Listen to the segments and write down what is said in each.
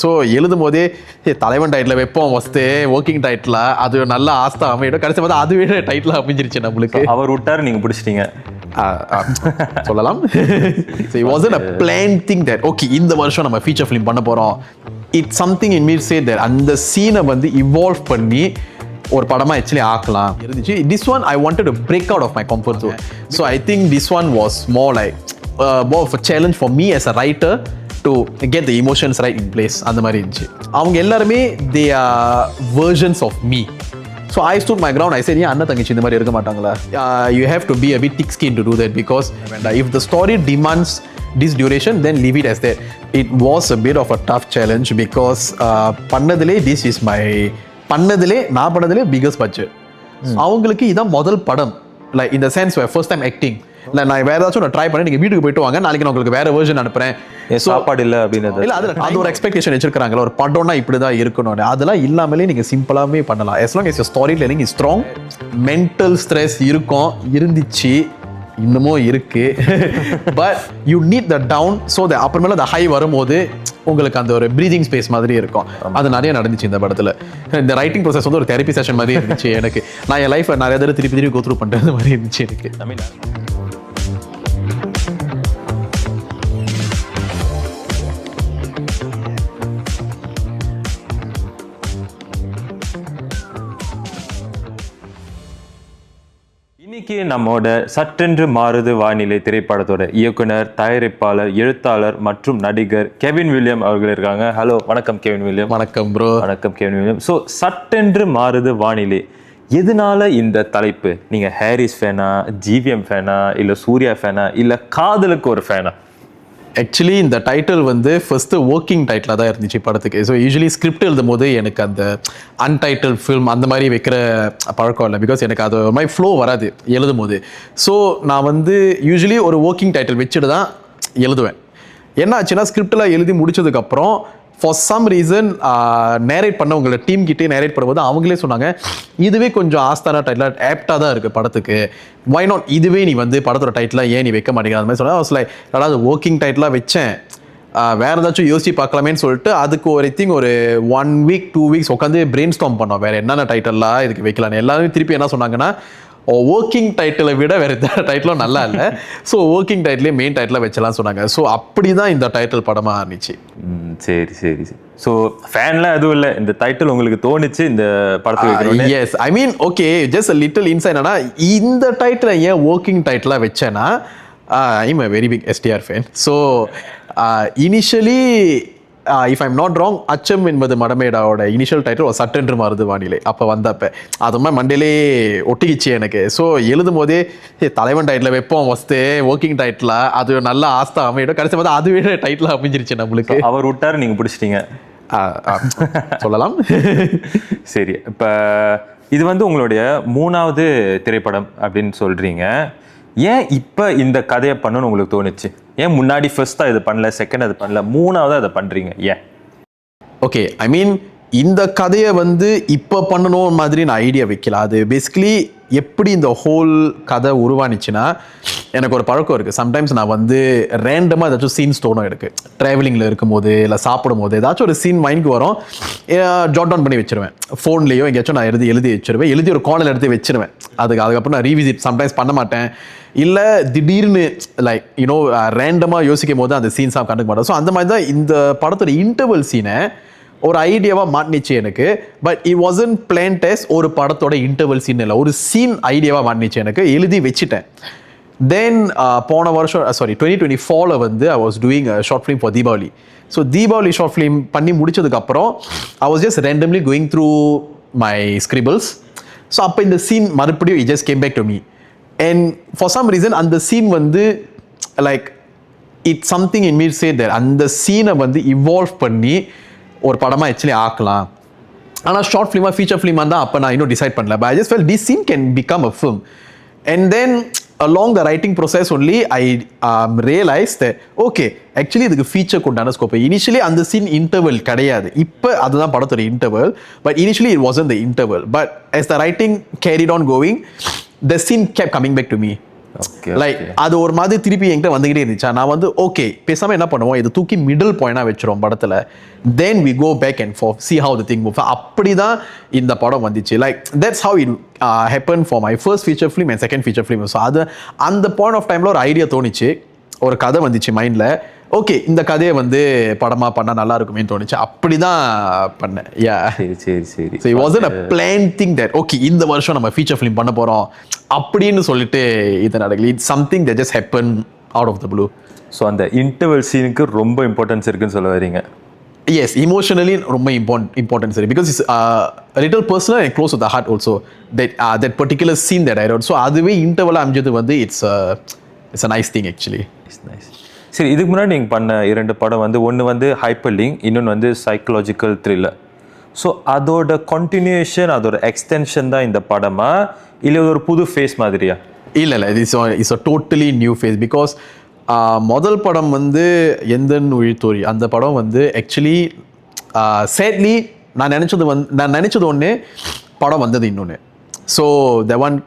So எழுதும் போதே தலைவன் டைட்டில் வைப்போம் ஃபஸ்ட்டு ஒர்க்கிங் டைட்டில் அது நல்ல ஆஸ்தா அமையிடும். கடைசி பார்த்தா அதுவே டைட்டில் அமைஞ்சிருச்சு நம்மளுக்கு. அவர் விட்டார், நீங்கள் பிடிச்சிட்டீங்க சொல்லலாம். It wasn't a planned thing that okay இந்த வருஷம் நம்ம ஃபீச்சர் ஃபிலிம் பண்ண போகிறோம். It's something in meet say that அந்த சீனை வந்து இவால்வ் பண்ணி ஒரு படமா ஆக்சுவலி ஆக்கலாம் இருந்துச்சு. This one I wanted to break out of my comfort zone. So I think this one was more like more of a challenge for me as a writer to get the emotions right in place. அந்த மாதிரி இருந்துச்சு. அவங்க எல்லாருமே they are versions of me. So I stood my ground. I said yeah, அண்ணன் தங்கச்சி இந்த மாதிரி இருக்க மாட்டாங்களா? You have to be a bit thick skinned to do that because if the story demands this duration then leave it as that. It was a bit of a tough challenge because பண்ணதிலே this is my நான் பண்ணதிலே biggest budget. அவங்களுக்கு இதான் முதல் படம், like in the sense where first time acting. இல்லை நான் வேற ஏதாச்சும் நான் ட்ரை பண்ணி நீங்கள் வீட்டுக்கு போயிட்டு வாங்க, நாளைக்கு நான் உங்களுக்கு வேற வெர்ஷன் அனுப்புறேன், சாப்பாடு இல்லை அப்படின்னு இல்லை. அது ஒரு எக்ஸ்பெக்டேஷன் வச்சிருக்காங்களா, ஒரு படம்னா இப்படி தான் இருக்கணும். அதெல்லாம் இல்லாமலே நீங்கள் சிம்பிளாகவே பண்ணலாம். as long as your story telling is strong. Mental stress இருந்துச்சு, இன்னமும் இருக்கு. But you need the down so the அப்புறமேல அந்த ஹை வரும்போது உங்களுக்கு அந்த ஒரு ப்ரீதிங் ஸ்பேஸ் மாதிரி இருக்கும். அது நிறைய நடந்துச்சு இந்த படத்தில். இந்த ரைட்டிங் ப்ராசஸ் வந்து ஒரு தெரப்பி செஷன் மாதிரி இருந்துச்சு எனக்கு. நான் என் லைஃப்பை நிறைய தடவை திருப்பி கோ த்ரூ பண்ணுறது மாதிரி இருந்துச்சு எனக்கு. இன்னைக்கு நம்மோட சட்டென்று மாறுது வானிலை திரைப்படத்தோட இயக்குனர், தயாரிப்பாளர், எழுத்தாளர் மற்றும் நடிகர் கெவின் வில்லியம் அவர்கள் இருக்காங்க. ஹலோ, வணக்கம் கெவின் வில்லியம். வணக்கம் ப்ரோ. வணக்கம் கெவின் வில்லியம். ஸோ சட்டென்று மாறுது வானிலை, எதனால இந்த தலைப்பு? நீங்கள் ஹாரிஸ் ஃபேனா, ஜிவிஎம் ஃபேனா, இல்லை சூர்யா ஃபேனா, இல்லை காதலுக்கு ஒரு ஃபேனா? ஆக்சுவலி இந்த டைட்டில் வந்து ஃபர்ஸ்ட்டு ஒர்க்கிங் டைட்டிலாக தான் இருந்துச்சு படத்துக்கு. ஸோ யூஸ்வலி ஸ்கிரிப்ட் எழுதும் போது எனக்கு அந்த அன்டைட்டில் ஃபில்ம் அந்த மாதிரி வைக்கிற பழக்கம் இல்லை. பிகாஸ் எனக்கு அது ஒரு மாதிரி ஃப்ளோ வராது எழுதும் போது. ஸோ நான் வந்து யூஸ்வலி ஒரு ஒர்க்கிங் டைட்டில் வச்சுட்டு தான் எழுதுவேன். என்ன ஆச்சுன்னா ஸ்கிரிப்டெலாம் எழுதி முடிச்சதுக்கப்புறம் ஃபார் சம் ரீசன் நேரேட் பண்ண உங்களை டீம் கிட்டே நேரேட் பண்ணும்போது அவங்களே சொன்னாங்க, இதுவே கொஞ்சம் ஆஸ்தான டைட்டிலாக ஆப்டாக தான் இருக்குது படத்துக்கு, வை நாட் இதுவே நீ வந்து படத்தோட டைட்டிலாக ஏன் நீ வைக்க மாட்டேங்கிற அந்த மாதிரி சொன்னால். லைக் அதாவது ஒர்க்கிங் டைட்டிலாக வச்சேன், வேறு ஏதாச்சும் யோசிச்சு பார்க்கலாமேன்னு சொல்லிட்டு அதுக்கு ஒரு திங் ஒரு 1 week 2 weeks உட்காந்து பிரெயின் ஸ்டார்ம் பண்ணோம் வேறு என்னென்ன டைட்டில்லாம் இதுக்கு வைக்கலான்னு. எல்லாருமே திருப்பி என்ன சொன்னாங்கன்னா, ஒர்க்கிங் டைட்டிலை விட வேறு எந்த டைட்டிலும் நல்லா இல்லை, ஸோ ஒர்க்கிங் டைட்டிலே மெயின் டைட்டிலாக வச்சலாம் சொன்னாங்க. ஸோ அப்படி தான் இந்த டைட்டில் படமாக இருந்துச்சு. சரி சரி சரி. ஸோ ஃபேன்லாம் எதுவும் இல்லை, இந்த டைட்டில் உங்களுக்கு தோணுச்சு இந்த படத்துக்கு? Yes, I mean okay, just a little insight. ஆனால் இந்த டைட்டிலை ஏன் ஒர்க்கிங் டைட்டிலாக வச்சேன்னா, I'm a very big STR fan. So initially if I'm not wrong, Achcham Enbathu மடமேடாவோட initial title ஒரு சட்டென்று மாறுது வானிலை அப்போ வந்தப்போ அது மாதிரி மண்டேலே ஒட்டிக்கிச்சு எனக்கு. ஸோ எழுதும் போதே தலைவன் டைட்டில் வைப்போம் ஃபஸ்ட்டு ஒர்க்கிங் டைட்டில் அது நல்ல ஆஸ்தா அமையிடும். கடைசி பார்த்தா அதுவே டைட்டில் அமைஞ்சிருச்சு நம்மளுக்கு. அவர் விட்டார், நீங்கள் பிடிச்சிட்டீங்க சொல்லலாம். சரி, இப்போ இது வந்து உங்களுடைய 3வது திரைப்படம் அப்படின்னு சொல்கிறீங்க. ஏன் இப்போ இந்த கதையை பண்ணணும்னு உங்களுக்கு தோணுச்சு? ஏன் முன்னாடி ஃபர்ஸ்ட்டாக இது பண்ணல, செகண்ட் அது பண்ணல, 3வது அதை பண்ணுறீங்க ஏன்? ஓகே, ஐ மீன் இந்த கதையை வந்து இப்போ பண்ணணும் மாதிரி நான் ஐடியா வைக்கல. அது பேசிக்கலி எப்படி இந்த ஹோல் கதை உருவானிச்சுன்னா, எனக்கு ஒரு பழக்கம் இருக்குது. சம்டைம்ஸ் நான் வந்து ரேண்டமாக ஏதாச்சும் சீன்ஸ் தோணும் எனக்கு. ட்ராவலிங்கில் இருக்கும்போது இல்லை சாப்பிடும் போது ஏதாச்சும் ஒரு சீன் மைண்டுக்கு வரும், ஜாட் டவுன் பண்ணி வச்சுருவேன். ஃபோன்லேயோ எங்கேயாச்சும் நான் எழுதி வச்சுருவேன். எழுதி ஒரு கார்னர் எடுத்து வச்சுருவேன். அதுக்கப்புறம் நான் ரீவிசிட் சம்டைம்ஸ் பண்ண மாட்டேன். இல்லை திடீர்னு லைக் யூனோ ரேண்டமாக யோசிக்கும் போது அந்த சீன்ஸாக கண்டுக்க மாட்டேன். ஸோ அந்த மாதிரி தான் இந்த படத்தோட இன்டர்வல் சீனை ஒரு ஐடியாவாக மாட்டினிச்சு எனக்கு. But it Vasan plant as ஒரு படத்தோட இன்டர்வல் சீன் இல்லை, ஒரு சீன் ஐடியாவாக மாட்டினிச்சு எனக்கு. எழுதி வச்சுட்டேன். தென் போன வருஷம் 2024 வந்து I was doing short film for Deepavali. So Deepavali short film பண்ணி முடிச்சதுக்கப்புறம் I was just randomly going through my scribbles. So அப்போ இந்த சீன் மறுபடியும் it just came back to me. And for some reason அந்த சீன் வந்து like it's something in me say that அந்த சீனை வந்து இவால்வ் பண்ணி ஒரு படமாக ஆக்சுவலி ஆக்கலாம். ஆனால் ஷார்ட் ஃபிலிமாக ஃபீச்சர் ஃபிலிமாக தான் அப்போ நான் இன்னும் டிசைட் பண்ணல. But I just fell this scene can become a film. And then along the writing process only I realized that okay actually இதுக்கு ஃபீச்சர் கொண்டான ஸ்கோப். இனிஷியலி அந்த சீன் இன்டர்வல் கிடையாது, இப்போ அதுதான் படத்தோட interval. But initially it wasn't the interval, but as the writing carried on going the scene kept coming back to me. Okay, like அது ஒரு மாதிரி திருப்பி என்கிட்ட வந்துகிட்டே இருந்துச்சா நான் வந்து ஓகே பேசாம என்ன பண்ணுவோம் இது தூக்கி மிடில் பாயிண்டா வச்சிரும் படத்துல then we go back and for see how the thing move அப்படிதான் இந்த படம் வந்துச்சு like that's how it happen for my first feature film and second feature film so அது அந்த பாயிண்ட் ஆஃப் டைம்ல ஒரு ஐடியா தோணுச்சு ஒரு கதை வந்துச்சு மைண்ட்ல ஓகே இந்த கதையை வந்து படமா பண்ணா நல்லா இருக்குமேன்னு தோணுச்சு அப்படிதான் பண்ணேன் யா சரி so it wasn't a plan thing that okay இந்த வருஷம் நம்ம ஃபீச்சர் ஃபிலிம் பண்ண போறோம் அப்படின்னு சொல்லிட்டு இது நடக்கல it's something that just happen out of the blue so அந்த இன்டர்வல் சீனுக்கு ரொம்ப இம்பார்ட்டன்ஸ் இருக்குன்னு சொல்ல வரீங்க yes emotionally ரொம்ப important சரி because it's a little personal and close to the heart also that particular scene that I wrote so அதுவே interval அமைஞ்சது வந்து it's a nice thing actually it's nice சரி இதுக்கு முன்னாடி நீங்கள் பண்ண 2 படம் வந்து ஒன்று வந்து ஹைப்பர்லிங்க் இன்னொன்று வந்து சைக்கலாஜிக்கல் த்ரில்லர் ஸோ அதோட கண்டினியூஷன் அதோட எக்ஸ்டென்ஷன் தான் இந்த படமா இல்லை ஒரு புது ஃபேஸ் மாதிரியா இல்லை it's a totally new phase because முதல் படம் வந்து எந்தன் உயிர்த்தோரி அந்த படம் வந்து ஆக்சுவலி சேட்லி நான் நினச்சது ஒன்று படம் வந்தது இன்னொன்று so the one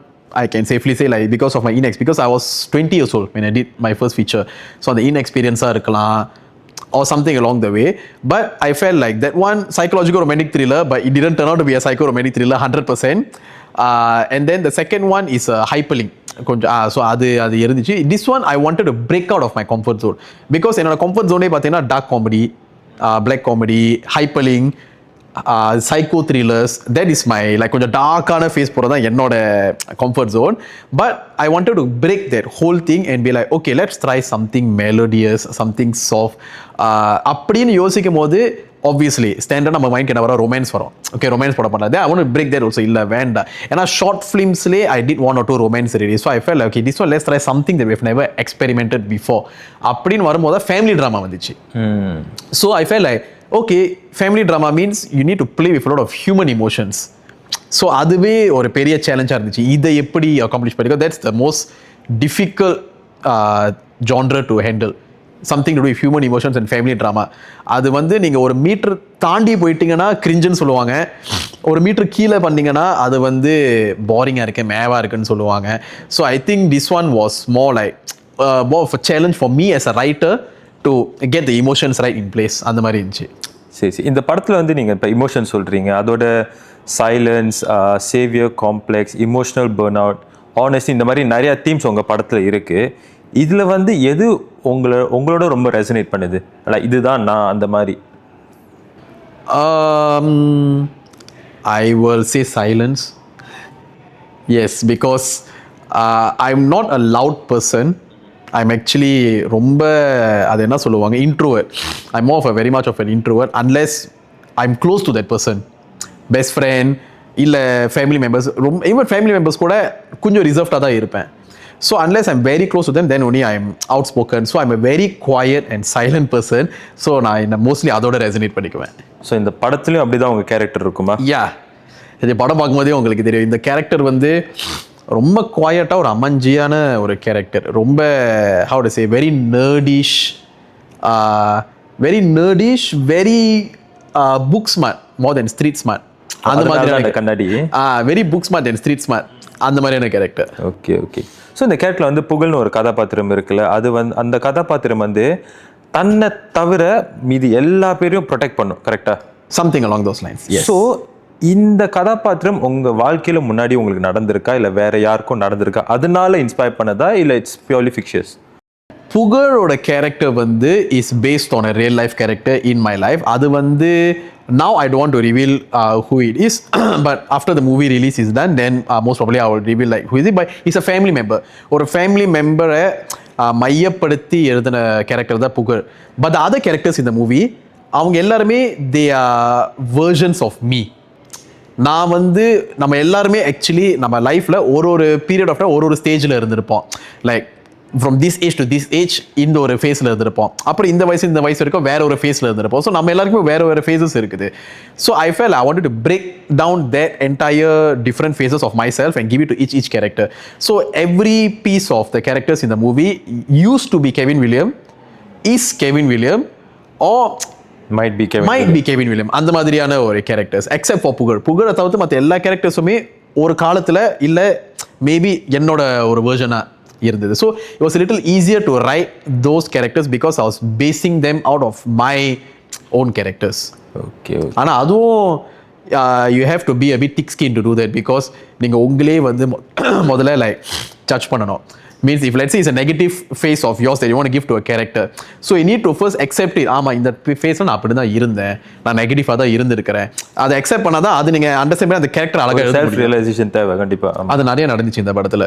I can safely say like because of my inex because I was 20 years old when I did my first feature so அந்த inexperience இருக்கலாம் or something along the way but I felt like that one psychological romantic thriller but it didn't turn out to be a psycho romantic thriller 100% and then the second one is a hyperlink கொஞ்சம் so அது இருந்துச்சு this one I wanted to break out of my comfort zone because என்னோட comfort zone பார்த்தீங்கன்னா dark comedy black comedy hyperlink psycho thrillers that is my like கொஞ்சம் டார்க்கான face போகிறது தான் என்னோட comfort zone but I wanted to break that whole thing and be like okay let's try something melodious something soft அப்படின்னு யோசிக்கும் போது obviously standard நம்ம mind என்ன வர ரொமான்ஸ் வரும் ஓகே ரொமான்ஸ் படம் பண்ணாது I want break that also இல்லை வேண்டாம் ஏன்னா ஷார்ட் ஃபிலிம்ஸ்லேயே I did 1 or 2 romance ready so I felt okay this one let's try something that we've never experimented before அப்படின்னு வரும்போது ஃபேமிலி ட்ராமா வந்துச்சு so I felt like okay family drama means you need to play with lot of human emotions so அதுவே ஒரு பெரிய சேலஞ்சாக இருந்துச்சு இதை எப்படி அக்காம்ப்ளிஷ் பண்ணிக்கோ that's the most difficult genre to handle something to do human emotions and family drama அது வந்து நீங்கள் ஒரு மீட்டர் தாண்டி போயிட்டீங்கன்னா கிரிஞ்சுன்னு சொல்லுவாங்க ஒரு மீட்டர் கீழே பண்ணீங்கன்னா அது வந்து போரிங்காக இருக்கு மேவாக இருக்குன்னு சொல்லுவாங்க so I think this one was more like more of a challenge for me as a writer to get the emotions right in place அந்த மாதிரி இருந்துச்சு சரி இந்த படத்தில் வந்து நீங்கள் இப்போ இமோஷன் சொல்கிறீங்க அதோட silence Xavier complex emotional burn out honesty இந்த மாதிரி நிறையா தீம்ஸ் உங்கள் படத்தில் இருக்குது இதில் வந்து எது உங்களோட ரொம்ப ரெசனேட் பண்ணுது அல்ல இதுதான் நான் அந்த மாதிரி I will say silence yes because I'm not a loud person I'm actually ரொம்ப அது என்ன சொல்லுவாங்க introvert I'm more of a very much of an introvert unless I'm close to that person best friend இல்லை family members even family members கூட கொஞ்சம் ரிசர்வ்டாக தான் இருப்பேன் so unless I'm very close to them then only I'm outspoken so I'm a very quiet and silent person so நான் mostly அதோட resonate பண்ணிக்குவேன் so இந்த படத்துலையும் அப்படி தான் உங்கள் கேரக்டர் இருக்குமா யா இது படம் பார்க்கும்போதே உங்களுக்கு தெரியும் இந்த கேரக்டர் வந்து ரொம்ப குவாய்ட்டாக ஒரு அமஞ்சியான ஒரு கேரக்டர் ரொம்ப how to say very nerdish very book smart more than street smart அந்த மாதிரியான கண்ணாடி very book smart than street smart அந்த மாதிரியான கேரக்டர் ஓகே ஸோ இந்த கேரக்டரில் வந்து புகழ்னு ஒரு கதாபாத்திரம் இருக்குல்ல அது வந்து அந்த கதாபாத்திரம் வந்து தன்னை தவிர மீதி எல்லா பேரையும் ப்ரொடெக்ட் பண்ணும் கரெக்டாக something along those lines so இந்த கதாபாத்திரம் உங்கள் வாழ்க்கையில் முன்னாடி உங்களுக்கு நடந்திருக்கா இல்லை வேற யாருக்கும் நடந்திருக்கா அதனால இன்ஸ்பயர் பண்ணதா இல்லை இட்ஸ் பியூர்லி ஃபிக்ஷியஸ் புகழோட கேரக்டர் வந்து is based on a real life character in my life அது வந்து now I don't want to reveal who it is but after the movie release is done then most probably I will reveal like who is it but he's a family member ஒரு family member-ஐ மையப்படுத்தி எழுதின character தான் புகழ் but the other characters in the movie அவங்க எல்லாருமே they are versions of me நான் வந்து நம்ம எல்லாருமே ஆக்சுவலி நம்ம லைஃப்பில் ஒரு பீரியட் ஆஃப் டைம் ஒரு ஸ்டேஜில் இருந்திருப்போம் like from this age to this age இந்த ஒரு ஃபேஸில் இருந்திருப்போம் அப்புறம் இந்த வயசு வரைக்கும் வேற ஒரு ஃபேஸில் இருந்திருப்போம் ஸோ நம்ம எல்லாருக்குமே வேறு ஃபேஸஸ் இருக்குது so I felt I want to break down that entire different faces of myself and give it to each character so every piece of the characters இந்த movie use to be Kevin William is Kevin William ah might be Kevin William அந்த மாதிரியான ஒரு characters except for புகழை தவிர்த்து மற்ற எல்லா கேரக்டர்ஸுமே ஒரு காலத்தில் இல்லை மேபி என்னோட ஒரு வேர்ஷனாக இருந்தது. So it was little easier to write those characters because I was basing them out of my own characters. Okay. ஆனால் அதுவும் you have to be a bit thick skin to do that because நீங்கள் உங்களே வந்து முதல்ல like judge பண்ணணும். Means if let's say it's a negative face of yours that you want to give to a character, so you need to first accept it. ஆமா இந்த ஃபேஸ்ல நான் அப்படி தான் இருந்தேன், நான் நெகட்டிவா தான் இருந்திருக்கிறேன், அதை அக்செப்ட் பண்ணாதான் அது நீங்க அண்டர்ஸ்டாண்ட் அந்த கேரக்டர் அழகா எழுத செல்ஃப் ரியலைசேஷன் தேவை கண்டிப்பா. அது நிறைய நடந்துச்சு இந்த படத்துல.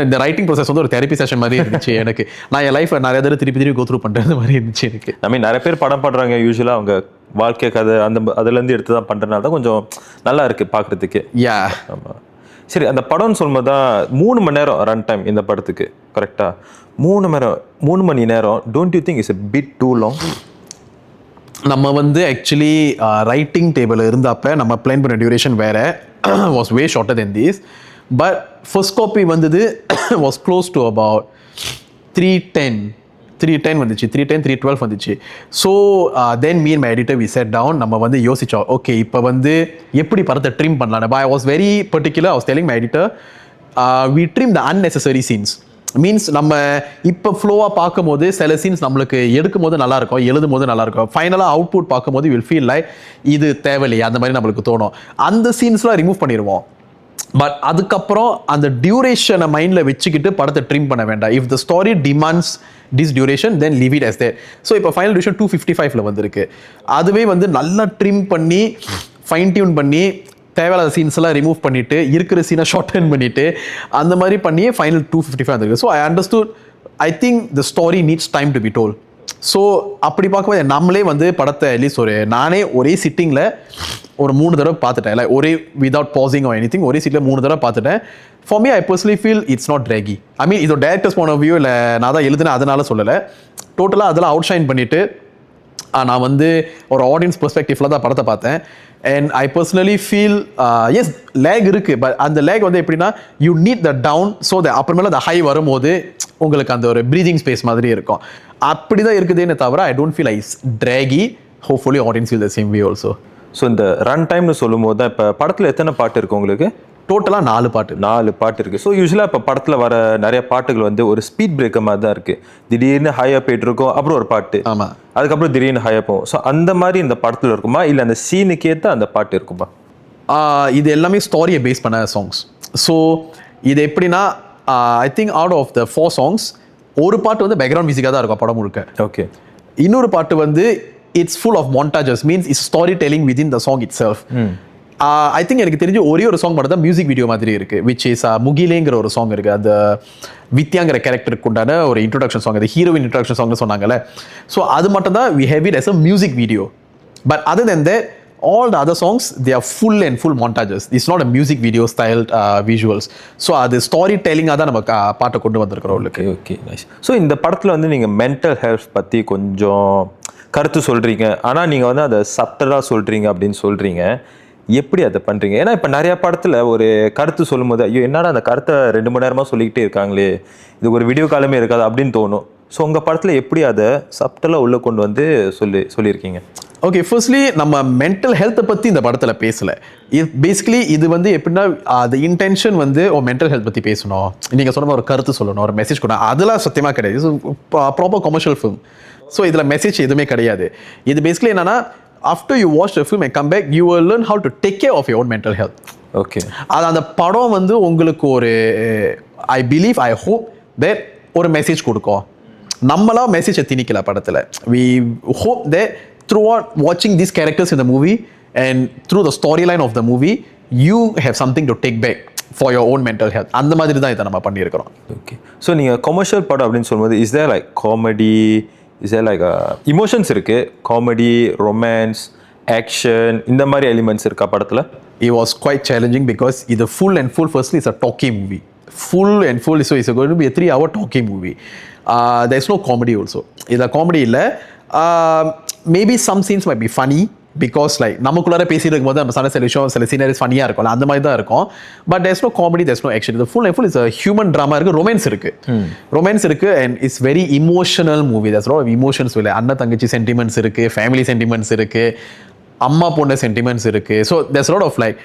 இந்த ரைட்டிங் ப்ராசஸ் வந்து ஒரு தெரப்பி செஷன் மாதிரி இருந்துச்சு எனக்கு. நான் என் லைஃப்ல நிறைய தடவை திருப்பி கோ த்ரூ பண்றது மாதிரி இருந்துச்சு எனக்கு. ஐ மீன் நிறைய பேர் படம் பண்றாங்க யூஸ்வலா அவங்க வாழ்க்கை கதை அதுல இருந்து எடுத்து தான் பண்றதுனால தான் கொஞ்சம் நல்லா இருக்கு பாக்குறதுக்கு. யா ஆமா. சரி, அந்த படம்னு சொல்லும்போது தான் 3 மணி நேரம் ரன் டைம் இந்த படத்துக்கு கரெக்டா? 3 மணி நேரம் don't you think it's a bit too long? நம்ம வந்து ஆக்சுவலி ரைட்டிங் டேபிள் இருந்தப்ப நம்ம பிளான் பண்ண டியூரேஷன் வேற was way shorter then this. But first copy வந்தது வாஸ் க்ளோஸ் டு அபவுட் 310 வந்துச்சு, 312 வந்துச்சு. So then me and my editor we sat down. நம்ம வந்து யோசிச்சோம், ஓகே இப்போ வந்து எப்படி படத்தை ட்ரிம் பண்ணலாம். I was very particular. I was telling my editor we trim the unnecessary scenes. Means நம்ம இப்போ ஃப்ளோவாக பார்க்கும்போது சில சீன்ஸ் நம்மளுக்கு எடுக்கும் போது நல்லா இருக்கும், எழுதும் போது நல்லா இருக்கும், ஃபைனலாக அவுட்புட் பார்க்கும்போது வில் ஃபீல் லைக் இது தேவையில்லையா அந்த மாதிரி நம்மளுக்கு தோணும். அந்த சீன்ஸ்லாம் ரிமூவ் பண்ணிடுவோம். பட் அதுக்கப்புறம் அந்த டியூரேஷனை மைண்டில் வச்சுக்கிட்டு படத்தை ட்ரிம் பண்ண வேண்டாம். If the story demands this duration then leave it as there. So இப்போ ஃபைனல் டியூரேஷன் 255 வந்திருக்கு. அதுவே வந்து நல்லா ட்ரிம் பண்ணி ஃபைன் டியூன் பண்ணி தேவையில்லாத சீன்ஸ் எல்லாம் ரிமூவ் பண்ணிட்டு இருக்கிற சீனை ஷார்ட் பண்ணிட்டு அந்த மாதிரி பண்ணியே ஃபைனல் 255 வந்திருக்கு. So I understood. I think the story needs time to be toll. So அப்படி பார்க்கும்போது நம்மளே வந்து படத்தை அட்லீஸ்ட் நானே ஒரே சிட்டிங்கில் ஒரு 3 தடவை பார்த்துட்டேன். இல்லை ஒரே வித்வுட் பாசிங் ஆர் எனிதிங் ஒரே சீட்டில் 3 தடவை பார்த்துட்டேன். For me I personally feel it's not draggy. I mean இது டேரக்டர்ஸ் பாயிண்ட் ஆஃப் வியூ இல்லை நான் தான் எழுதுனேன் அதனால சொல்லலை. டோட்டலாக அதெல்லாம் அவுட் ஷைன் பண்ணிவிட்டு நான் வந்து ஒரு ஆடியன்ஸ் பெர்ஸ்பெக்டிவ்ல தான் படத்தை பார்த்தேன். And I personally feel as lag இருக்குது. பட் அந்த லேக் வந்து எப்படின்னா you need the down so the அப்புறமேல அந்த ஹை வரும்போது உங்களுக்கு அந்த ஒரு ப்ரீதிங் ஸ்பேஸ் மாதிரி இருக்கும். அப்படி தான் இருக்குதுன்னு தவிர I don't feel it's draggy. Hopefully audience feel the same way also. So இந்த ரன் டைம்னு சொல்லும்போது தான் இப்போ படத்தில் எத்தனை பாட்டு இருக்குது உங்களுக்கு? டோட்டலாக 4 பாட்டு இருக்குது. ஸோ யூஸ்வலாக இப்போ படத்தில் வர நிறைய பாட்டுகள் வந்து ஒரு ஸ்பீட் பிரேக்கர் மாதிரி தான் இருக்குது. திடீர்னு ஹையாக போயிட்டு இருக்கும், அப்புறம் ஒரு பாட்டு, ஆமாம், அதுக்கப்புறம் திடீர்னு ஹையாக போகும். ஸோ அந்த மாதிரி இந்த படத்தில் இருக்குமா இல்லை அந்த சீனுக்கு ஏற்ற அந்த பாட்டு இருக்குமா? இது எல்லாமே ஸ்டோரியை பேஸ் பண்ண சாங்ஸ். ஸோ இது எப்படின்னா I think out of the 4 songs ஒரு பாட்டு வந்து பேக்ரவுண்ட் மியூசிக்காக தான் இருக்கும் படம் முழுக்க. ஓகே. இன்னொரு பாட்டு வந்து it's full of montages. Means it's storytelling within the song itself. I think எனக்கு தெரிஞ்சு ஒரே ஒரு சாங் மட்டும் தான் மியூசிக் வீடியோ மாதிரி இருக்கு, விச் இஸ் முகிலேங்கிற ஒரு சாங் இருக்கு. அந்த வித்யாங்கிற கேரக்டருக்கு உண்டான ஒரு இன்ட்ரோடக்ஷன் சாங், அது ஹீரோயின் இன்ட்ரோடக்ஷன் சாங்னு சொன்னாங்கல்ல. ஸோ அது மட்டும் தான் we have it as a music video. But other then that all the other songs they are full montages. It's not a music video styled visuals. So அது story டெல்லிங்காக தான் நம்ம பாட்டை கொண்டு வந்திருக்கிறோம். Okay nice. ஸோ இந்த படத்தில் வந்து நீங்கள் மென்டல் ஹெல்த் பற்றி கொஞ்சம் கருத்து சொல்கிறீங்க, ஆனால் நீங்கள் வந்து அதை சப்டலாக சொல்கிறீங்க அப்படின்னு சொல்கிறீங்க. எப்படி அதை பண்ணுறீங்க? ஏன்னா இப்போ நிறையா படத்தில் ஒரு கருத்து சொல்லும் போது ஐயோ என்னடா அந்த கருத்தை 2 மணி நேரமாக சொல்லிக்கிட்டே இருக்காங்களே, இது ஒரு வீடியோ காலமே இருக்காது அப்படின்னு தோணும். ஸோ உங்கள் படத்தில் எப்படி அதை சப்டலாக உள்ளே கொண்டு வந்து சொல்லியிருக்கீங்க? ஓகே, ஃபர்ஸ்ட்லி நம்ம மென்டல் ஹெல்த்தை பற்றி இந்த படத்தில் பேசலை. பேசிக்கலி இது வந்து எப்படின்னா அது இன்டென்ஷன் வந்து மென்டல் ஹெல்த் பற்றி பேசணும், நீங்கள் சொன்ன ஒரு கருத்து சொல்லணும், ஒரு மெசேஜ் கொடுக்கணும், அதெல்லாம் சத்தியமாக கிடையாது. Proper commercial film. ஸோ இதில் மெசேஜ் எதுவுமே கிடையாது. இது பேசிக்கலி என்னன்னா after you watch the film and come back you will learn how to take care of your own mental health. Okay. அது அந்த படம் வந்து உங்களுக்கு ஒரு I believe I hope that ஒரு மெசேஜ் கொடுக்கும். நம்மளா மெசேஜை திணிக்கல படத்தில். we hope that throughout watching these characters in the movie and through the storyline of the movie you have something to take back for your own mental health. அந்த மாதிரி தான் இதை நம்ம பண்ணியிருக்கிறோம். ஓகே. ஸோ நீங்கள் கமர்ஷியல் படம் அப்படின்னு சொல்லும்போது is there like comedy, is there like emotions இருக்குது, காமெடி, ரொமான்ஸ், ஆக்ஷன், இந்த மாதிரி எலிமெண்ட்ஸ் இருக்கா படத்தில்? It was quite challenging because இது full and full firstly it's a talkie movie. Full and full, so it's going to be a 3-hour talkie movie. There's no comedy also. இதில் comedy இல்லை. Maybe some scenes might be funny because like நமக்குள்ளார பேசிட்டு இருக்கும்போது நம்ம சில விஷயம் சில sceneries ஃபன்னியாக இருக்கும்ல, அந்த மாதிரி தான் இருக்கும். But there's no comedy, there's no action. The full and full is a human drama இருக்குது, ரொமான்ஸ் இருக்குது and it's very emotional movie. There's a lot of emotions. அண்ணன் தங்கச்சி சென்டிமெண்ட்ஸ் இருக்குது, ஃபேமிலி சென்டிமெண்ட்ஸ் இருக்குது, அம்மா பொண்ணு சென்டிமெண்ட்ஸ் இருக்கு. So there's a lot of like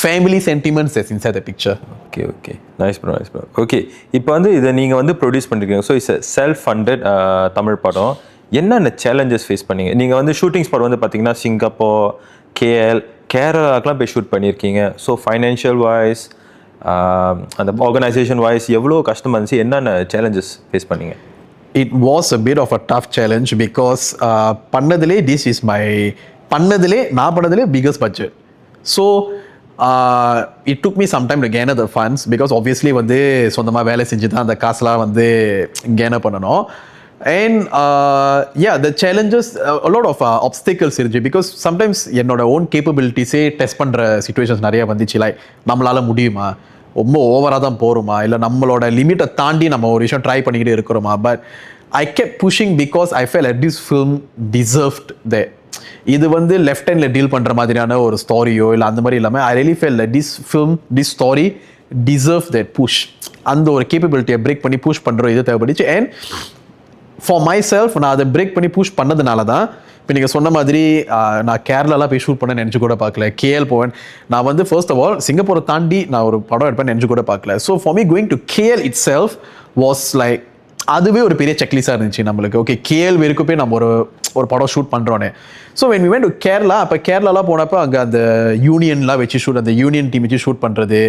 family sentiments that's inside the picture. Okay nice bro. Okay, இப்போ வந்து இதை நீங்கள் வந்து ப்ரொடியூஸ் பண்ணிருக்கீங்க. So it's self funded Tamil படம். என்னென்ன சேலஞ்சஸ் ஃபேஸ் பண்ணீங்க? நீங்கள் வந்து ஷூட்டிங் ஸ்பாட் வந்து பார்த்தீங்கன்னா சிங்கப்பூர், கேரளாக்கெலாம் போய் ஷூட் பண்ணியிருக்கீங்க. ஸோ ஃபைனான்ஷியல் வைஸ் அந்த ஆர்கனைசேஷன் வைஸ் எவ்வளோ கஷ்டமாக இருந்துச்சு? என்னென்ன சேலஞ்சஸ் ஃபேஸ் பண்ணீங்க? It was a bit of a tough challenge because பண்ணதிலே நான் பண்ணதிலே biggest budget. So it took me some time to gather the funds because obviously வந்து சொந்தமாக வேலை செஞ்சு தான் அந்த காசுலாம் வந்து கேனர் பண்ணணும். And the challenges, a lot of obstacles இருந்துச்சு because sometimes என்னோட own capabilities டெஸ்ட் பண்ணுற situations நிறைய வந்துச்சு. லைக் நம்மளால முடியுமா, ரொம்ப ஓவராக தான் போகிறோமா, இல்லை நம்மளோட லிமிட்டை தாண்டி நம்ம ஒரு விஷயம் ட்ரை பண்ணிக்கிட்டு இருக்கிறோமா. But I kept pushing because I felt that this film deserved that. இது வந்து லெஃப்ட் ஹேண்டில் டீல் பண்ணுற மாதிரியான ஒரு ஸ்டோரியோ இல்லை அந்த மாதிரி இல்லாமல் I really fell that this story deserve that push. அந்த ஒரு கேப்பபிலிட்டியை பிரேக் பண்ணி புஷ் பண்ணுற இது தேவைப்பட்டுச்சு. அண்ட் ஃபார் மை செல்ஃப் நான் அதை பிரேக் பண்ணி புஷ் பண்ணதுனால தான் இப்போ நீங்கள் சொன்ன மாதிரி நான் கேரளாலாம் போய் ஷூட் பண்ண நினச்சி கூட பார்க்கல. கேஎல் போவேன். நான் வந்து ஃபர்ஸ்ட் ஆஃப் ஆல் சிங்கப்பூரை தாண்டி நான் ஒரு படம் எடுப்பேன் நினச்சி கூட பார்க்கல. So for me going to KL it self was like அதுவே ஒரு பெரிய செக்லிஸாக இருந்துச்சு நம்மளுக்கு. ஓகே, கேஎல் வரைக்கும் போய் நம்ம ஒரு படம் ஷூட் பண்ணுறோன்னே. So when we went to Kerala, அப்போ கேரளாலாம் போனப்போ அங்கே அந்த யூனியன்லாம் வச்சு அந்த யூனியன் டீம் வச்சு ஷூட் பண்ணுறது,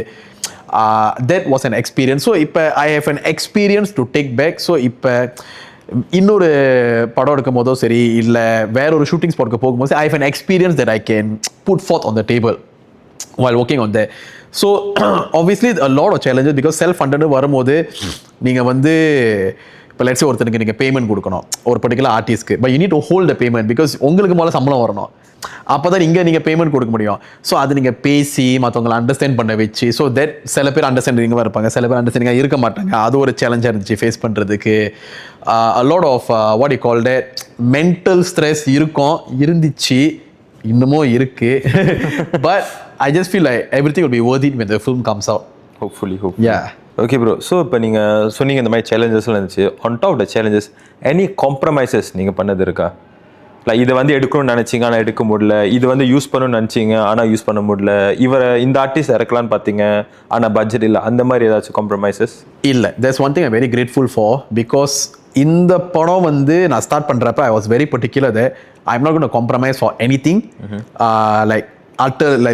that was an experience. So இப்போ I have an experience to take back. So இப்போ இன்னொரு படம் எடுக்கும் போதோ சரி இல்லை வேற ஒரு ஷூட்டிங் ஸ்பாட்க்கு போகும்போது ஐ have an experience that I can put forth on the table while working on that. So obviously a lot of challenges because self-funded வரும்போது நீங்கள் வந்து இப்போ லெட்ஸ் ஒருத்தருக்கு நீங்கள் பேமெண்ட் கொடுக்கணும் ஒரு பர்டிகுலர் ஆர்டிஸ்ட்க்கு. But you need to hold the payment because உங்களுக்கு முதல்ல சம்பளம் வரணும். அப்போ தான் நீங்கள் பேமெண்ட் கொடுக்க முடியும். ஸோ அது நீங்கள் பேசி மற்றவங்களை அண்டர்ஸ்டாண்ட் பண்ண வச்சு, ஸோ தட் சில பேர் அண்டர்ஸ்டாண்டிங்காக இருப்பாங்க, சில பேர் அண்டர்ஸ்டாண்டிங்காக இருக்க மாட்டாங்க. அது ஒரு சேலஞ்சாக இருந்துச்சு ஃபேஸ் பண்ணுறதுக்கு. a lot of what you call that mental stress இருந்துச்சு, இன்னமும் இருக்கு. But I just feel like everything will be worth it when the film comes out. Hopefully. Yeah. Okay bro. So இப்போ நீங்கள் சொன்னீங்க இந்த மாதிரி சேலஞ்சஸ்லாம் இருந்துச்சு. On top the challenges any compromises நீங்கள் பண்ணது இருக்கா? லைக் இதை வந்து எடுக்கணும்னு நினச்சிங்க ஆனால் எடுக்க முடியல, இது வந்து யூஸ் பண்ணணும்னு நினச்சிங்க ஆனால் யூஸ் பண்ண முடியல, இந்த ஆர்டிஸ்ட் இறக்கலான்னு பார்த்தீங்க ஆனால் பட்ஜெட் இல்லை, அந்த மாதிரி ஏதாச்சும் காம்ப்ரமைசஸ்? இல்லை, there's one thing I'm very grateful for because இந்த படம் வந்து நான் ஸ்டார்ட் பண்ணுறப்ப I was very particular that I'm not going to compromise for anything. Like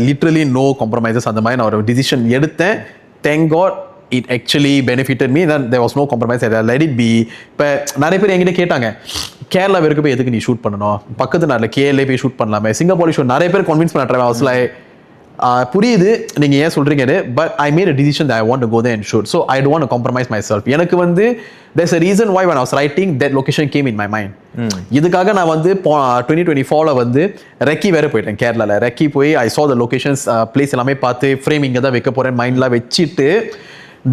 literally no compromises. அந்த மாதிரி நான் ஒரு டிசிஷன் எடுத்தேன். Thank God it actually benefited me. Then there was no compromise. I let it be. இப்போ நிறைய பேர் என்கிட்ட கேட்டாங்க, கேரளா வரைக்கும் போய் எதுக்கு நீ ஷூட் பண்ணணும், பக்கத்து நாட்டில் கேஎல்ஏ போய் ஷூட் பண்ணலாமே, சிங்கப்பூர் ஷூட் நிறைய பேர் கன்வின்ஸ் பண்ண ட்ரை. I was like புரியுது நீங்கள் ஏன் சொல்கிறீங்க, but I made a decision that I want to go there and shoot. So I don't want to compromise myself. எனக்கு வந்து there's a reason why when I was writing that location came in my mind. இதுக்காக நான் வந்து 2024 வந்து recce வேற போயிட்டேன். கேரளாவில் recce போய் I saw the locations, place எல்லாமே பார்த்து ஃப்ரேம் இங்கே தான் வைக்க போகிறேன் மைண்ட்லாம் வச்சுட்டு,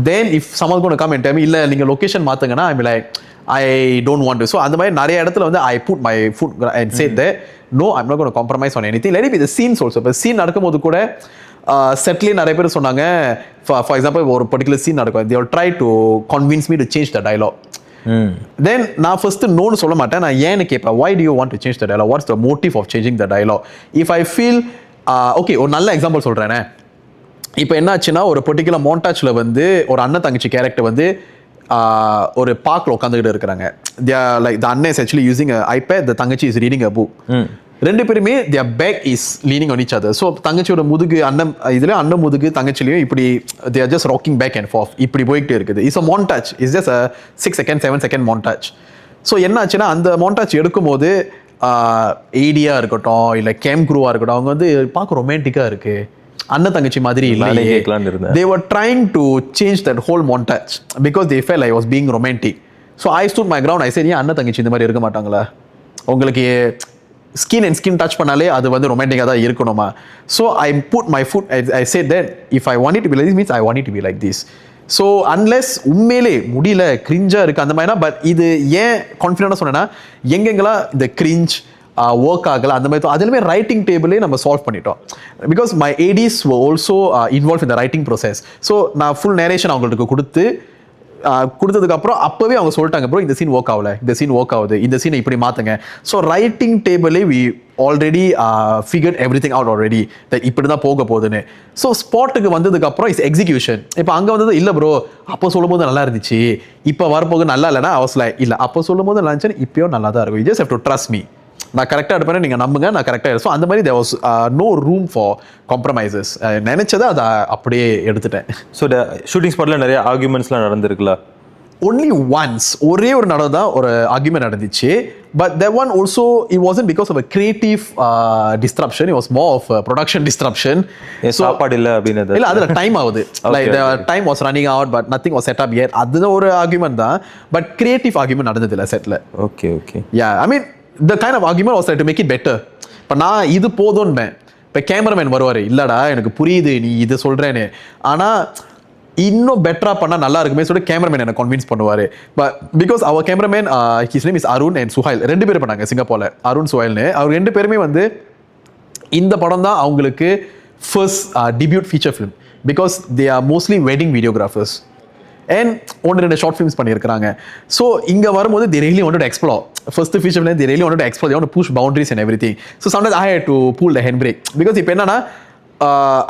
then if someone's going to come and tell me இல்லை நீங்கள் location மாற்றுங்கன்னா I'm like I don't want to. So அந்த மாதிரி நிறைய இடத்துல வந்து I put my foot and said that no, I'm not going to compromise on anything. Let it be the scenes also. இப்போ scene நடக்கும்போது கூட செட்லேயே நிறைய பேர் சொன்னாங்க, ஃபார் எக்ஸாம்பிள் ஒரு பர்டிகுலர் சீன் நடக்கும், they will try to convince me to change the dialogue. Then நான் first நோன்னு சொல்ல மாட்டேன், நான் ஏன்னு கேட்பேன், why do you want to change the dialogue, what's the motive of changing the dialogue. If I feel okay, ஒரு நல்ல example சொல்கிறேனே, இப்போ என்னாச்சுன்னா ஒரு பர்டிகுலர் மோண்டாச்சில் வந்து ஒரு அண்ணன் தங்கச்சி கேரக்டர் வந்து ஒரு பார்க்கில் உட்காந்துக்கிட்டு இருக்கிறாங்க. லைக் த அண்ணன் இஸ் ஆக்சுவலி யூசிங் ஐபேட், த தங்கச்சி இஸ் ரீடிங் அ புக். ரெண்டு பேருமே their back is leaning on each other. So தங்கச்சியோட முதுகு அண்ணன் இதுல அண்ணன் முதுகு தங்கச்சிலையும் இப்படி they are just rocking back and forth இப்படி போயிட்டு இருக்குது. It's a montage. It's just a 6 second 7 second montage. So என்ன ஆச்சுன்னா அந்த montage எடுக்கும்போது ஏடியா இருக்கட்டும் இல்லை கேம் குரூவாக இருக்கட்டும், அவங்க வந்து பார்க்க ரொமான்டிக்காக இருக்கு, அண்ணன் தங்கச்சி மாதிரி இல்லை. They were trying to change that whole montage because they felt like I was being romantic. So I stood my ground. I said, ஏன் அண்ணன் தங்கச்சி இந்த மாதிரி இருக்க மாட்டாங்களா, உங்களுக்கு ஸ்கின் அண்ட் ஸ்கின் டச் பண்ணாலே அது வந்து ரொமான்டிக்காக தான் இருக்கணுமா. So I put my foot, I said that if I want it to be like this means I want it to be like this. So unless உண்மையிலே முடியல கிரிஞ்சாக இருக்குது அந்த மாதிரினா, பட் இது ஏன் கான்ஃபிடென்ட்டாக சொன்னேன்னா எங்கெங்கெல்லாம் இந்த கிரிஞ்ச் ஒர்க் ஆகலை அந்த மாதிரி அதுலேயுமே ரைட்டிங் டேபிளே நம்ம சால்வ் பண்ணிட்டோம். Because my ADs also involve in the writing process. So நான் ஃபுல் நேரேஷன் அவங்களுக்கு கொடுத்து கொடுத்ததுக்கு அப்புறம் அப்பவே அவங்க சொல்லிட்டாங்க ப்ரோ இந்த சீன் ஒர்க் ஆகல, இந்த சீன் ஒர்க் ஆகுது, இந்த சீனை இப்படி மாத்துங்க. ஸோ ரைட்டிங் டேபிளே we already figure everything out already that இப்படி தான் போக போகுதுன்னு. ஸோ ஸ்பாட்டுக்கு வந்ததுக்கு அப்புறம் இஸ் எக்ஸிக்யூஷன். இப்போ அங்கே வந்தது இல்லை ப்ரோ அப்போ சொல்லும் போது நல்லா இருந்துச்சு, இப்போ வரப்போக நல்லா இல்லைன்னா அவசியம் இல்லை, அப்போ சொல்லும் போது நல்லா இருந்துச்சு, இப்பயும் நல்லா தான் இருக்கும். You just have to trust me, நான் கரெக்டாக எடுப்பேன், நீங்கள் நம்புங்க, நான் கரெக்டாக. ஸோ அந்த மாதிரி there was no room for compromises. நினைச்சதை அதை அப்படியே எடுத்துட்டேன். ஸோ ஷூட்டிங் ஸ்பாட்டில் நிறைய ஆர்குமெண்ட்ஸ்லாம் நடந்திருக்குல்ல? ஒன்லி ஒன்ஸ் ஒரே ஒரு நடவு தான் ஒரு ஆர்குமெண்ட் நடந்துச்சு. But that one also it wasn't because of a creative disruption, it was more of a production disruption. சாப்பாடு இல்லை அப்படின்னு இல்லை அதில் டைம் ஆகுது, like the time was running out but nothing was set up yet. அது ஒரு argument தான், but creative argument நடந்தது இல்லை settle. Okay okay. I mean the kind of argument was like to make it better. இப்போ நான் இது போதும்பேன், இப்போ cameraman வருவார், இல்லைடா எனக்கு புரியுது நீ இது சொல்கிறேன்னு, ஆனால் இன்னும் பெட்டராக பண்ணால் நல்லா இருக்குமே சொல்லிட்டு கேமராமேன் என்ன கன்வின்ஸ் பண்ணுவார். பட் பிகாஸ் அவர் cameraman his name is Arun and Suhail, 2 பேர் பண்ணாங்க சிங்கப்பூரில், அருண் சுஹைல்னு. அவர் 2 பேருமே வந்து இந்த படம் தான் அவங்களுக்கு first debut feature film, because they are mostly wedding videographers and 1-2 short films பண்ணியிருக்காங்க. ஸோ இங்கே வரும்போது they really wanted to explore. First feature film they really wanted to explore, they want to push boundaries and everything. So sometimes I had to pull the handbrake because இப்போ என்னன்னா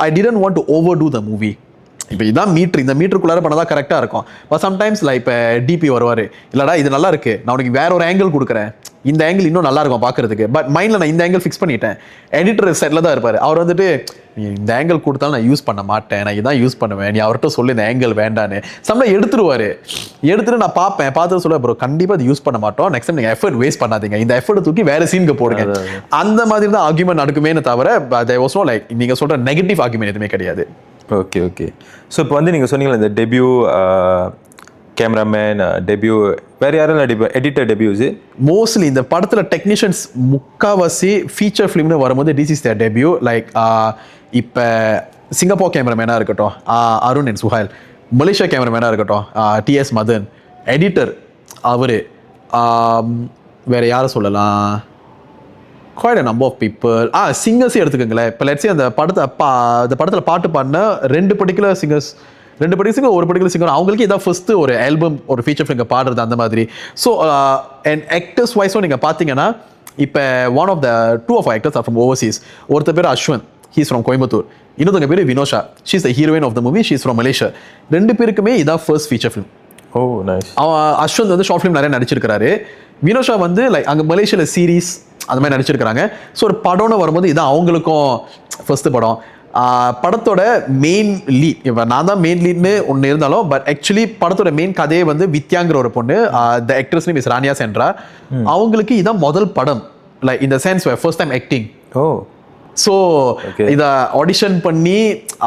I didn't want to overdo the movie. இப்போ இதான் metre, இந்த மீட்டருக்குள்ளார பண்ணதான் கரெக்டாக இருக்கும். But sometimes like இப்போ DP வருவார், இல்லைடா இது நல்லா இருக்கு, நான் உனக்கு வேற ஒரு ஆங்கிள் கொடுக்குறேன், இந்த ஆங்கிள் இன்னும் நல்லா இருக்கும் பார்க்கறதுக்கு, பட் மைண்டில் நான் இந்த ஆங்கிள் ஃபிக்ஸ் பண்ணிட்டேன். எடிட்டர் செட்டில் தான் இருப்பார், அவர் வந்துட்டு நீ இந்த ஆங்கிள் கொடுத்தாலும் நான் யூஸ் பண்ண மாட்டேன், நான் இதான் யூஸ் பண்ணுவேன், நீ அவர்கிட்ட சொல்லி இந்த ஆங்கிள் வேண்டான்னு. சம்டைம் எடுத்துருவார், எடுத்துட்டு நான் பார்த்துட்டு சொல்ல ப்ரோ கண்டிப்பாக அது யூஸ் பண்ண மாட்டோம், நெக்ஸ்ட் டைம் நீங்கள் எஃபர்ட் வேஸ்ட் பண்ணாதீங்க, இந்த எஃபர்ட் தூக்கி வேற சீனுக்கு போடுங்க. அந்த மாதிரி தான் ஆர்குமெண்ட் நடக்குமே தவிர தேர் வாஸ் நோ லைக் நீங்கள் சொல்கிற நெகட்டிவ் ஆர்குமெண்ட் எதுவுமே கிடையாது. Okay okay. ஸோ இப்போ வந்து நீங்கள் சொன்னீங்களா இந்த டெபியூ கேமராமேன் டெபியூ, வேறு யாரும் டெபியூ, எடிட்டர் டெபியூஸ் மோஸ்ட்லி இந்த படத்தில் டெக்னீஷியன்ஸ் முக்கால்வாசி ஃபீச்சர் ஃபிலிம்னு வரும்போது this is their debut. Like இப்போ சிங்கப்பூர் கேமராமேனாக இருக்கட்டும் அருண் அண்ட் சுஹைல், மலேசியா கேமராமேனாக இருக்கட்டும் டிஎஸ் மதன், எடிட்டர் அவர், வேறு யாரை சொல்லலாம், quite a number of people. சிங்கர்ஸே எடுத்துக்கோங்களேன். இப்போ லெட்ஸ் சே அந்த படத்தில் பாட்டு பாடின 2 பர்டிகுலர் சிங்கர்ஸ், 2 பர்டிகுலர் சிங்கர், ஒரு பர்டிகுலர் சிங்கர், அவங்களுக்கு இதான் ஃபர்ஸ்ட் ஒரு ஆல்பம் ஒரு ஃபீச்சர் ஃபிலிம் பாடுறது அந்த மாதிரி. ஸோ அண்ட் ஆக்டர்ஸ் வைஸும் நீங்கள் பார்த்தீங்கன்னா இப்போ one of the 2 of our actors are from overseas. ஒருத்தர் பேர் அஸ்வந்த், ஹீஸ் ஃப்ரம் கோயம்புத்தூர், இன்னொருத்தங்க பேர் Vinosha, she is the heroine of the movie, she is from Malaysia. 2 பேருக்குமே இதான் first feature film. Oh nice. Ashwanth வந்து ஷார்ட் ஃபிலிம் நிறைய நடிச்சிருக்காரு, வினோஷா வந்து லைக் அங்கே மலேசியாவில் சீரீஸ் அந்த மாதிரி நடிச்சிருக்கிறாங்க. ஸோ ஒரு படம்னு வரும்போது இதான் அவங்களுக்கும் ஃபர்ஸ்ட் படம். படத்தோட மெயின் லீட், இப்போ நான் தான் மெயின் லீட்னு ஒன்று இருந்தாலும், பட் ஆக்சுவலி படத்தோட மெயின் கதையை வந்து வித்யாங்கிற ஒரு பொண்ணு, the actress name is Rania Sendra, அவங்களுக்கு இதான் முதல் படம், லைக் இந்த sense first time acting. Oh so இதை ஆடிஷன் பண்ணி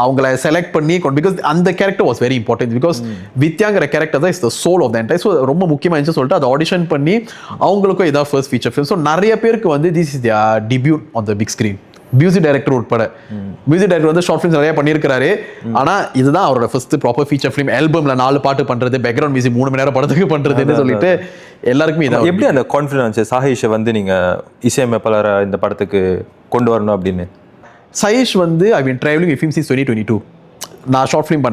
அவங்கள செலக்ட் பண்ணி, பிகாஸ் அந்த character was very important, because வித்யாங்கிற கேரக்டர் தான் is the soul of the entire. So ரொம்ப முக்கியமாக இருந்துச்சு சொல்லிட்டு அதை ஆடிஷன் பண்ணி அவங்களுக்கும் இதான் ஃபர்ஸ்ட் ஃபீச்சர் ஃபிலிம். ஸோ நிறைய பேருக்கு வந்து this is their debut on the big screen. Music director உட்பட, மியூசிக் டைரக்டர் வந்து ஷார்ட் ஃபிலிம்ஸ் நிறைய பண்ணியிருக்காரு, ஆனால் இதுதான் அவரோட ஃபர்ஸ்ட் ப்ராப்பர் ஃபீச்சர் ஃபிலிம். ஆல்பம்ல 4 பாட்டு பண்றது, பேக்ரவுண்ட் மியூசிக் 3 மணி நேரம் படத்துக்கு பண்றதுன்னு சொல்லிட்டு எல்லாருக்குமே இதான். எப்படி அந்த கான்ஃபிடன்ஸ் சாஹிஷை வந்து நீங்கள் இசையமைப்பாளரை இந்த படத்துக்கு கொண்டு வரணும் அப்படின்னு? சைஷ் வந்து I mean travelling with films 2022 நான் ஷார்ட் ஃபிலிம்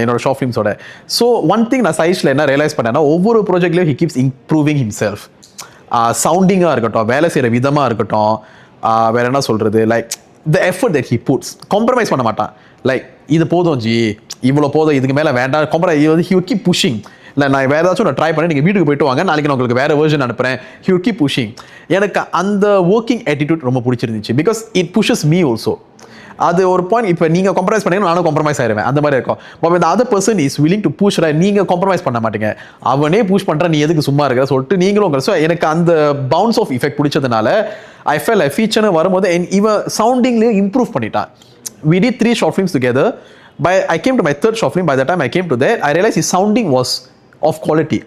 என்னோட ஷார்ட் ஃபிலிம்ஸோட. ஸோ ஒன் திங் நான் சைஷில் என்ன ரியலைஸ் பண்ணேன்னா, ஒவ்வொரு ப்ராஜெக்ட்லையும் ஹி கீப்ஸ் இம்ப்ரூவிங் ஹிம்செல்ஃப். சவுண்டிங்காக இருக்கட்டும், வேலை செய்கிற விதமாக இருக்கட்டும், வேற என்ன சொல்கிறது, like the effort that he puts, compromise பண்ண மாட்டான். லைக் இது போதும் ஜி, இவ்வளோ போதும், இதுக்கு மேலே வேண்டாம், compromise. He would keep pushing. இல்லை நான் வேறு ஏதாச்சும் நான் ட்ரை பண்ணி நீங்கள் வீட்டுக்கு போயிட்டு வாங்க, நாளைக்கு நான் உங்களுக்கு வேறு வெர்ஷன் அனுப்புகிறேன், ஹி வுட் கீப் புஷிங். எனக்கு அந்த ஒர்க்கிங் ஆட்டிடியூட் ரொம்ப பிடிச்சிருந்துச்சு, பிகாஸ் இட் புஷஸ் மீ ஆல்சோ. அது ஒரு பாயிண்ட், இப்போ நீங்கள் காம்ப்ரமைஸ் பண்ணீங்கன்னா நானும் காம்ப்ரமைஸ் ஆயிடுவேன், அந்த மாதிரி இருக்கும். பட் இந்த other person is willing to push, நீங்கள் காம்ப்ரமைஸ் பண்ண மாட்டீங்க, அவனே புஷ் பண்ணுற, நீ எதுக்கு சும்மா இருக்கிற சொல்லிட்டு நீங்களும். ஸோ எனக்கு அந்த பவுன்ஸ் ஆஃப் இஃபெக்ட் பிடிச்சதுனால ஐ ஃபெல் ஐ ஃபீச்சர்னு வரும்போது இவன் சவுண்டிங்லேயும் இம்ப்ரூவ் பண்ணிட்டான். We did 3 short films together. I came to my 3rd short film. By the time I came to that, I realized his sounding was of quality.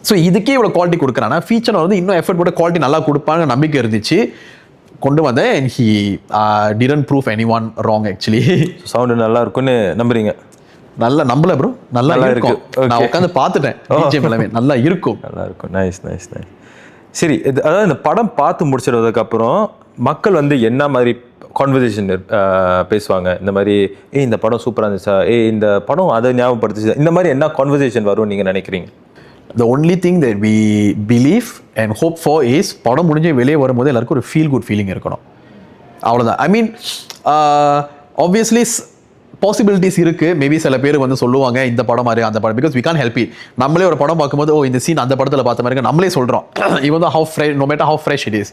So இதுக்கே இவ்வளோ quality கொடுக்குறானா, feature வந்து இன்னும் effort போட்டு quality நல்லா கொடுப்பாங்க நம்பிக்கை இருந்துச்சு, கொண்டு வந்தேன். And he didn't prove anyone wrong actually. Sound நல்லா இருக்குன்னு நம்புறீங்க? நல்லா நம்பல ப்ரோ, நல்லா இருக்கும். நான் உட்காந்து பார்த்துட்டேன், எல்லாமே நல்லா இருக்கும். நல்லா இருக்கும். Nice nice nice. சரி, அதாவது இந்த படம் பார்த்து முடிச்சிடுறதுக்கு அப்புறம் மக்கள் வந்து என்ன மாதிரி கான்வர்சேஷன் பேசுவாங்க இந்த மாதிரி இந்த படம் சூப்பராக இருந்துச்சா இந்த படம் அதை ஞாபகப்படுத்துச்சு இந்த மாதிரி என்ன கான்வர்சேஷன் வரும்னு நீங்கள் நினைக்கிறீங்க? The only thing that we believe and hope for is படம் முடிஞ்சு வெளியே வரும்போது எல்லாருக்கும் ஒரு ஃபீல் குட் ஃபீலிங் இருக்கணும். அவ்வளோதான். ஐ மீன் ஆப்வியஸ்லி பாசிபிலிட்டிஸ் இருக்குது. மேபி சில பேர் வந்து சொல்லுவாங்க இந்த படம் மாதிரி அந்த படம், because we can't help it. நம்மளே ஒரு படம் பார்க்கும்போது இந்த சீன் அந்த படத்தில் பார்த்த மாதிரி நம்மளே சொல்கிறோம், even how fresh, no matter how fresh it is.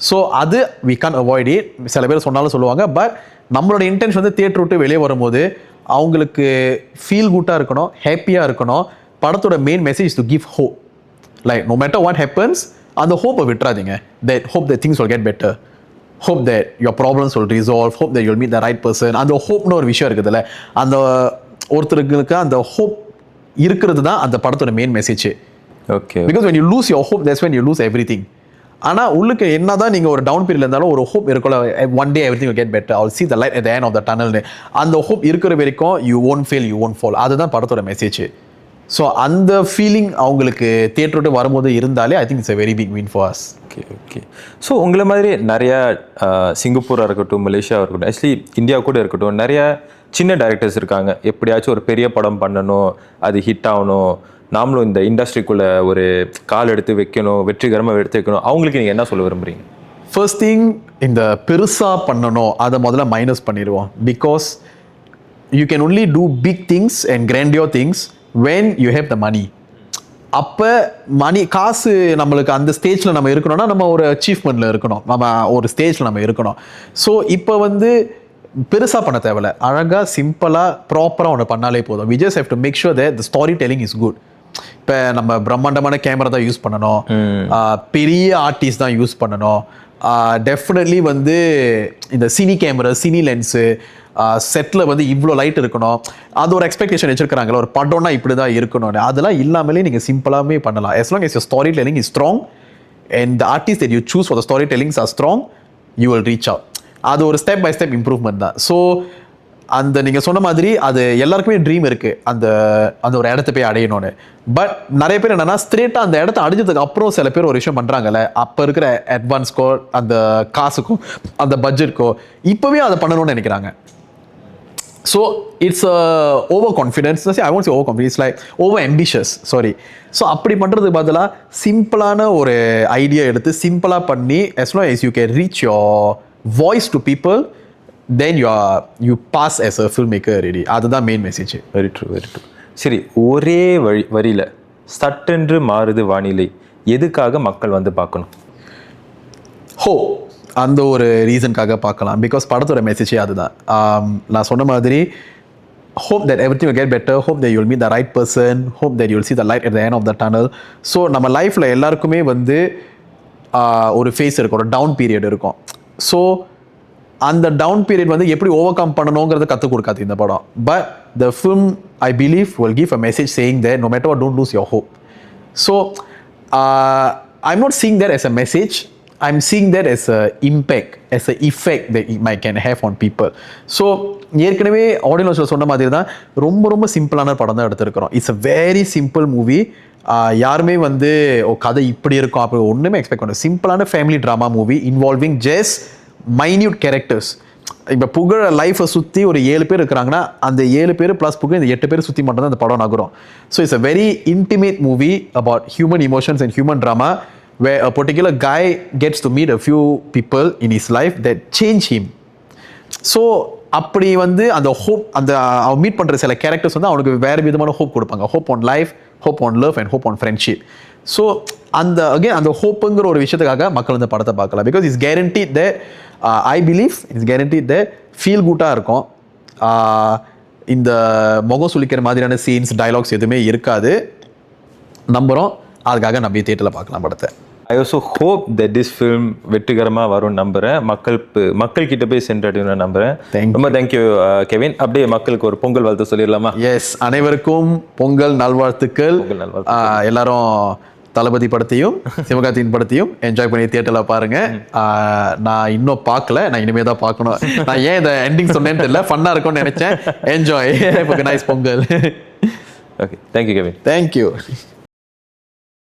So அது வி கான் அவாய்ட் இட். சில பேர் சொன்னாலும் சொல்லுவாங்க. பட் நம்மளோட இன்டென்ஷன் வந்து தியேட்டர் விட்டு வெளியே வரும்போது அவங்களுக்கு ஃபீல் குட்டாக இருக்கணும், ஹாப்பியாக இருக்கணும். படத்தோட main message to give hope. Like no matter what happens, அந்த ஹோப்பை விட்டுறாதீங்க. That hope that things will get better, hope that your problems will resolve, hope that you'll meet the right person. அந்த ஹோப்னு ஒரு விஷயம் இருக்குதுல்ல, அந்த ஒருத்தருக்கு அந்த ஹோப் இருக்கிறது தான் அந்த படத்தோட main message. Okay. Because when you lose your hope, that's when you lose everything. ஆனால் உள்ளுக்கு என்னதான் நீங்கள் ஒரு டவுன் பீரியட்ல இருந்தாலும் ஒரு ஹோப் இருக்குல்ல, one day everything will get better, I'll see the light at the end of the tunnel. அந்த ஹோப் இருக்கிற வரைக்கும் you won't fail, you won't fall. அதுதான் படத்தோட மெசேஜ். ஸோ அந்த ஃபீலிங் அவங்களுக்கு தியேட்டர் விட்டு வரும்போது இருந்தாலே I think it's a very big win for us. Okay okay. So உங்களை மாதிரி நிறையா சிங்கப்பூராக இருக்கட்டும், மலேசியாவாக இருக்கட்டும், ஆக்சுவலி இந்தியா கூட இருக்கட்டும், நிறையா சின்ன டைரக்டர்ஸ் இருக்காங்க. எப்படியாச்சும் ஒரு பெரிய படம் பண்ணணும், அது ஹிட் ஆகணும், நாமளும் இந்த இண்டஸ்ட்ரிக்குள்ளே ஒரு கால் எடுத்து வைக்கணும், வெற்றிகரமாக எடுத்து வைக்கணும். அவங்களுக்கு நீங்கள் என்ன சொல்ல விரும்புகிறீங்க? ஃபர்ஸ்ட் திங், இந்த பெருசாக பண்ணணும் அதை முதல்ல மைனஸ் பண்ணிடுவோம். Because you can only do big things and grandeur things when you have the money. அப்போ காசு நம்மளுக்கு அந்த ஸ்டேஜில் நம்ம இருக்கணும்னா நம்ம ஒரு அச்சீவ்மெண்ட்டில் இருக்கணும், நம்ம ஒரு ஸ்டேஜில் நம்ம இருக்கணும். ஸோ இப்போ வந்து பெருசாக பண்ண தேவையில்ல, அழகாக சிம்பிளாக ப்ராப்பராக ஒன்று பண்ணாலே போதும். we just have to make sure that the storytelling is good. இப்போ நம்ம பிரம்மாண்டமான கேமரா தான் யூஸ் பண்ணணும், பெரிய ஆர்டிஸ்ட் தான் யூஸ் பண்ணணும். டெஃபினெட்லி வந்து இந்த சினி கேமரா, சினி லென்ஸு, செட்டில் வந்து இவ்வளோ லைட் இருக்கணும், அது ஒரு எக்ஸ்பெக்டேஷன் வச்சுருக்காங்களா, ஒரு படம்னா இப்படி தான் இருக்கணும்னு. அதெல்லாம் இல்லாமலே நீங்கள் சிம்பிளாகவே பண்ணலாம். as long as your storytelling is strong and the artists that you choose for the storytellings are strong, you will reach out. அது ஒரு ஸ்டெப் பை ஸ்டெப் இம்ப்ரூவ்மெண்ட் தான். ஸோ அந்த நீங்கள் சொன்ன மாதிரி அது எல்லாருக்குமே ட்ரீம் இருக்குது, அந்த ஒரு இடத்த போய் அடையணும்னு. பட் நிறைய பேர் என்னென்னா ஸ்ட்ரெயிட்டாக அந்த இடத்த அடைஞ்சதுக்கு அப்புறம் சில பேர் ஒரு விஷயம் பண்ணுறாங்கல்ல, அப்போ இருக்கிற அட்வான்ஸ்க்கோ அந்த காசுக்கோ அந்த பட்ஜெட்க்கோ இப்போவே அதை பண்ணணும்னு நினைக்கிறாங்க. So it's over confidence. I won't say over confidence, it's like over ambitious. Sorry. So அப்படி பண்ணுறதுக்கு பதிலாக சிம்பிளான ஒரு ஐடியா எடுத்து சிம்பிளாக பண்ணி, as long as you can reach your voice to people, then you pass as a filmmaker already. அதுதான் main message. Very true, very true. சரி, ஒரே வரியில் சட்டென்று மாறுது வானிலை எதுக்காக மக்கள் வந்து பார்க்கணும்? அந்த ஒரு ரீசனுக்காக பார்க்கலாம். பிகாஸ் படத்தோட மெசேஜே அதுதான். நான் சொன்ன மாதிரி hope that everything will get better, hope that you'll meet the right person, hope that you'll see the light at the end of the tunnel. So நம்ம லைஃப்பில் எல்லாருக்குமே வந்து ஒரு ஃபேஸ் இருக்கும், ஒரு டவுன் பீரியட் இருக்கும். ஸோ அந்த டவுன் பீரியட் வந்து எப்படி ஓவர் கம் பண்ணணுங்கிறத கற்றுக் கொடுக்காது இந்த படம். But the film, I believe, will give a message saying that no matter what, don't lose your hope. So I'm not seeing that as a message, I'm seeing that as a impact, as a effect that it might can have on people. So ஏற்கனவே ஆடியன்ஸில் சொன்ன மாதிரி தான் ரொம்ப ரொம்ப சிம்பிளான படம் தான் எடுத்திருக்கிறோம். It's a very simple movie. யாருமே வந்து கதை இப்படி இருக்கும் அப்படி ஒன்றுமே எக்ஸ்பெக்ட் பண்ண, சிம்பிளான family drama movie involving just minute characters. இப்போ புகழ லைஃப்பை சுற்றி ஒரு 7 பேர் இருக்கிறாங்கன்னா அந்த 7 பேர் ப்ளஸ் புகழ் இந்த 8 பேர் சுற்றி மட்டும் தான் அந்த படம் நகரும். So it's a very intimate movie about human emotions and human drama, where a particular guy gets to meet a few people in his life that change him. So அப்படி வந்து அந்த ஹோப், அந்த அவன் மீட் பண்ணுற சில characters வந்து அவனுக்கு வேறு விதமான ஹோப் கொடுப்பாங்க. Hope on life, hope on love and hope on friendship. So அந்த அகெயின் அந்த ஹோப்புங்கிற ஒரு விஷயத்துக்காக மக்கள் இந்த படத்தை பார்க்கலாம். Because it's guaranteed that, I believe it's guaranteed that feel குட்டாக இருக்கும். இந்த முகம் சுளிக்கிற மாதிரியான சீன்ஸ், டைலாக்ஸ் எதுவுமே இருக்காது நம்புகிறோம். அதுக்காக நம்ம தியேட்டரில் பார்க்கலாம் படத்தை. I also hope that this film வெற்றிகரமாக வரும்னு நம்புகிறேன். மக்கள் கிட்ட போய் சென்றடையும் நம்புகிறேன். ரொம்ப தேங்க்யூ கெவின். அப்படியே மக்களுக்கு ஒரு பொங்கல் வாழ்த்து சொல்லிடலாமா? எஸ், அனைவருக்கும் பொங்கல் நல்வாழ்த்துக்கள். எல்லாரும் தளபதி படத்தையும் சிவகார்த்தியின் படத்தையும் என்ஜாய் பண்ணி தியேட்டரில் பாருங்க. நான் இன்னும் பார்க்கல, நான் இனிமே தான் பார்க்கணும். நான் ஏன் இந்த எண்டிங் சொன்னேன்னு தெரியல, ஃபன்னாக இருக்கும்னு நினைச்சேன். Enjoy. Nice Pongal. Okay, thank you Kevin. Thank you.